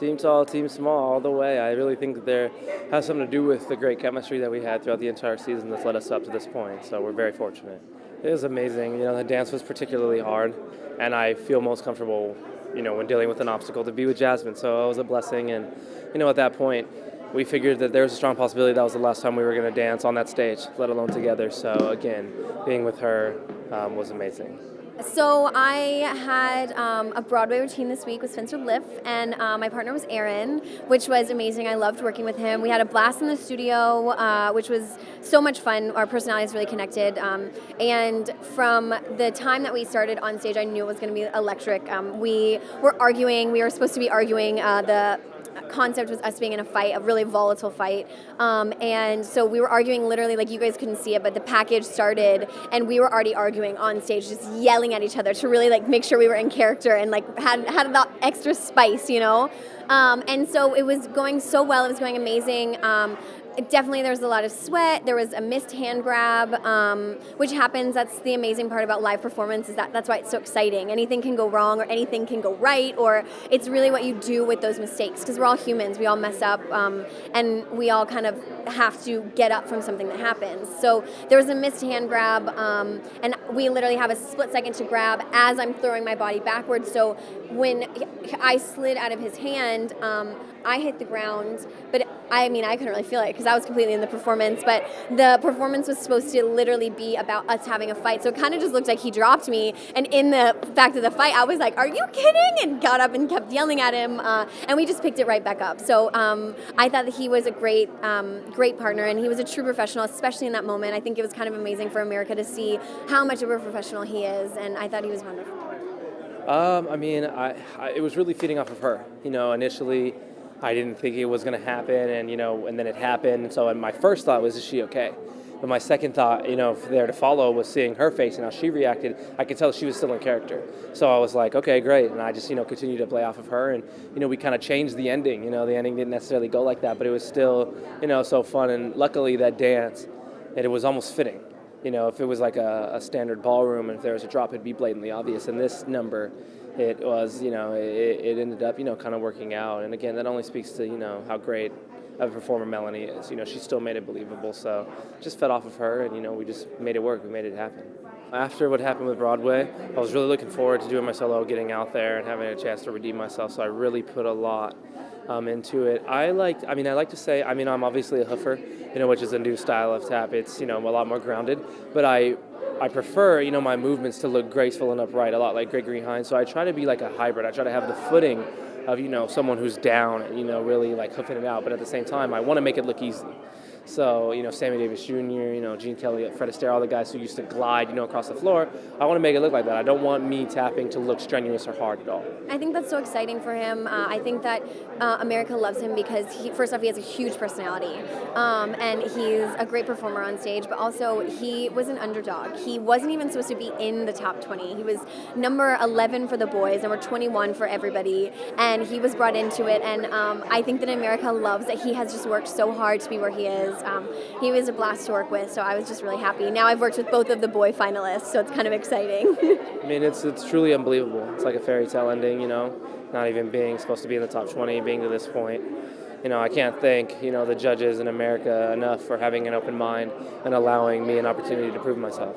Team tall, team small, all the way. I really think that there has something to do with the great chemistry that we had throughout the entire season that's led us up to this point. So we're very fortunate. It was amazing. The dance was particularly hard, and I feel most comfortable, when dealing with an obstacle to be with Jasmine. So it was a blessing, and at that point, we figured that there was a strong possibility that was the last time we were going to dance on that stage, let alone together. So again, being with her was amazing. So I had a Broadway routine this week with Spencer Liff, and my partner was Aaron, which was amazing. I loved working with him. We had a blast in the studio, which was so much fun. Our personalities really connected. And from the time that we started on stage, I knew it was going to be electric. We were arguing. We were supposed to be arguing. The concept was us being in a fight, a really volatile fight, and so we were arguing literally, like, you guys couldn't see it, but the package started and we were already arguing on stage, just yelling at each other to really make sure we were in character and had that extra spice, and so it was going so well. It was going amazing. Definitely there was a lot of sweat. There was a missed hand grab, which happens. That's the amazing part about live performance, is that's why it's so exciting. Anything can go wrong or anything can go right, or it's really what you do with those mistakes, because we're all humans. We all mess up, and we all kind of have to get up from something that happens. So there was a missed hand grab, and we literally have a split second to grab as I'm throwing my body backwards. So when I slid out of his hand, I hit the ground, but I couldn't really feel it because I was completely in the performance, but the performance was supposed to literally be about us having a fight, so it kind of just looked like he dropped me, and in the fact of the fight, I was like, are you kidding? And got up and kept yelling at him, and we just picked it right back up. So I thought that he was a great partner, and he was a true professional, especially in that moment. I think it was kind of amazing for America to see how much of a professional he is, and I thought he was wonderful. It was really feeding off of her. Initially, I didn't think it was going to happen, and then it happened. So my first thought was, is she okay? But my second thought, there to follow, was seeing her face and how she reacted. I could tell she was still in character. So I was like, okay, great. And I just, continued to play off of her. And, we kind of changed the ending. The ending didn't necessarily go like that, but it was still, so fun. And luckily that dance, it was almost fitting. If it was like a standard ballroom and if there was a drop, it'd be blatantly obvious. And this number, it was, it ended up, kind of working out. And again, that only speaks to, how great of a performer Melanie is. She still made it believable. So just fed off of her, and, we just made it work. We made it happen. After what happened with Broadway, I was really looking forward to doing my solo, getting out there and having a chance to redeem myself. So I really put a lot into it. I like to say, I'm obviously a hoofer, which is a new style of tap. It's, a lot more grounded, but I prefer, my movements to look graceful and upright, a lot like Gregory Hines. So I try to be like a hybrid. I try to have the footing of, someone who's down and, really like hoofing it out. But at the same time, I want to make it look easy. So, Sammy Davis Jr., Gene Kelly, Fred Astaire, all the guys who used to glide, across the floor, I want to make it look like that. I don't want me tapping to look strenuous or hard at all. I think that's so exciting for him. I think that America loves him because, first off, he has a huge personality, and he's a great performer on stage, but also he was an underdog. He wasn't even supposed to be in the top 20. He was number 11 for the boys, number 21 for everybody, and he was brought into it, and I think that America loves that he has just worked so hard to be where he is. He was a blast to work with, so I was just really happy. Now I've worked with both of the boy finalists, so it's kind of exciting. It's truly unbelievable. It's like a fairy tale ending, not even being supposed to be in the top 20, being to this point. I can't thank, the judges in America enough for having an open mind and allowing me an opportunity to prove myself.